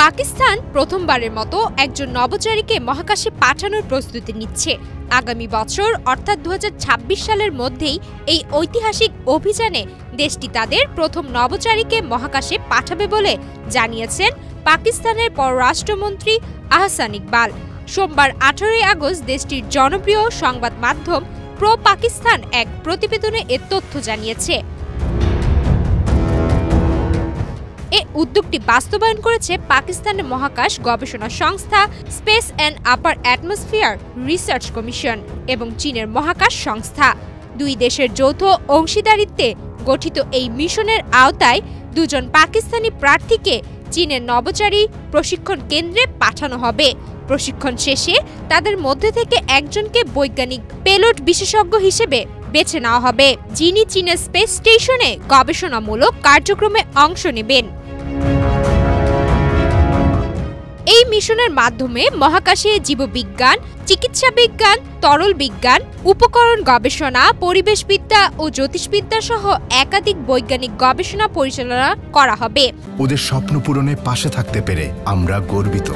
পাকিস্তান প্রথমবারের মতো একজন নভোচারীকে মহাকাশে পাঠানোর প্রস্তুতি নিচ্ছে। আগামী বছর অর্থাৎ 2026 সালের মধ্যেই এই ঐতিহাসিক অভিযানে দেশটি তাদের প্রথম নভোচারীকে মহাকাশে পাঠাবে বলে জানিয়েছেন পাকিস্তানের পররাষ্ট্রমন্ত্রী আহসান ইকবাল। সোমবার 18 আগস্ট দেশটির জনপ্রিয় সংবাদ মাধ্যম প্রো পাকিস্তান এক প্রতিবেদনে এ তথ্য জানিয়েছে। এই উদ্যোগটি বাস্তবায়ন করেছে পাকিস্তানের মহাকাশ গবেষণা সংস্থা space and upper atmosphere research commission এবং চীনের মহাকাশ সংস্থা। দুই দেশের যৌথ অংশীদারিত্বে গঠিত এই মিশনের আওতায় দুজন পাকিস্তানি প্রার্থীকে চীনের নভোচারী প্রশিক্ষণ কেন্দ্রে পাঠানো হবে। প্রশিক্ষণ শেষে তাদের মধ্যে থেকে একজনকে বৈজ্ঞানিক পেলোড বিশেষজ্ঞ হিসেবে বেছে নেওয়া হবে, যিনি চীনের স্পেস স্টেশনে গবেষণামূলক কার্যক্রমে অংশ নেবেন। এই মিশনের মাধ্যমে মহাকাশে জীববিজ্ঞান, চিকিৎসা বিজ্ঞান, তরল বিজ্ঞান, উপকরণ গবেষণা, পরিবেশবিদ্যা ও জ্যোতিষবিদ্যা সহ একাধিক বৈজ্ঞানিক গবেষণা পরিচালনা করা হবে। ওদের স্বপ্ন পূরণে পাশে থাকতে পেরে আমরা গর্বিত।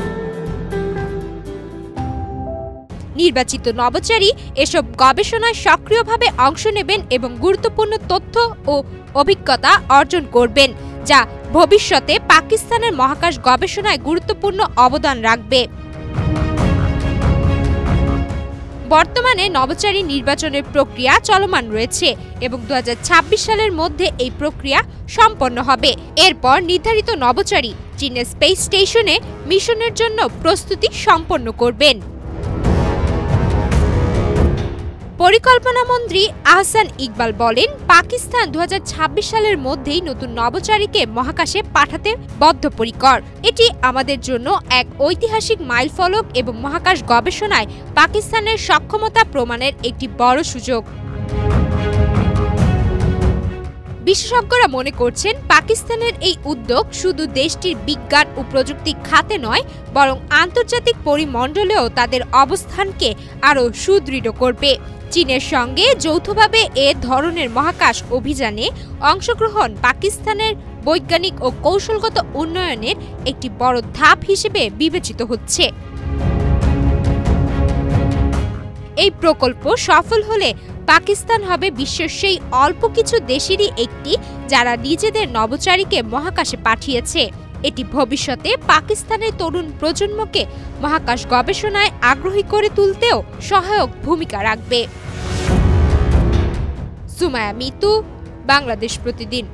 নির্বাচিত নভোচারী এসব গবেষণায় সক্রিয়ভাবে অংশ নেবেন এবং গুরুত্বপূর্ণ তথ্য ও অভিজ্ঞতা অর্জন করবেন, যা ভবিষ্যতে পাকিস্তানের মহাকাশ গবেষণায় গুরুত্বপূর্ণ অবদান রাখবে। বর্তমানে নভোচারী নির্বাচনের প্রক্রিয়া চলমান রয়েছে এবং 2026 সালের মধ্যে এই প্রক্রিয়া সম্পন্ন হবে। এরপর নির্ধারিত নভোচারী চীনের স্পেস স্টেশনে মিশনের জন্য প্রস্তুতি সম্পন্ন করবেন। পরিকল্পনা মন্ত্রী আহসান ইকবাল বলেন, পাকিস্তান 2026 সালের মধ্যেই নতুন নভোচারীকে মহাকাশে পাঠাতে বদ্ধপরিকর। এটি আমাদের জন্য এক ঐতিহাসিক মাইলফলক এবং মহাকাশ গবেষণায় পাকিস্তানের সক্ষমতা প্রমাণের একটি বড় সুযোগ। বিশেষজ্ঞরা মনে করছেন, পাকিস্তানের এই উদ্যোগ শুধু দেশটির বিজ্ঞান ও প্রযুক্তি খাতে নয়, বরং আন্তর্জাতিক পরিমণ্ডলেও তাদের অবস্থানকে আরও সুদৃঢ় করবে। চীনের সঙ্গে যৌথভাবে এ ধরনের মহাকাশ অভিযানে অংশগ্রহণ পাকিস্তানের বৈজ্ঞানিক ও কৌশলগত উন্নয়নের একটি বড় ধাপ হিসেবে বিবেচিত হচ্ছে। এই প্রকল্প সফল হলে পাকিস্তান হবে বিশ্বের সেই অল্প কিছু দেশেরই একটি যারা নিজেদের নভোচারীকে মহাকাশে পাঠিয়েছে। এটি ভবিষ্যতে পাকিস্তানের তরুণ প্রজন্মকে মহাকাশ গবেষণায় আগ্রহী করে তুলতেও সহায়ক ভূমিকা রাখবে। সুমায়া মিতু, বাংলাদেশ প্রতিদিন।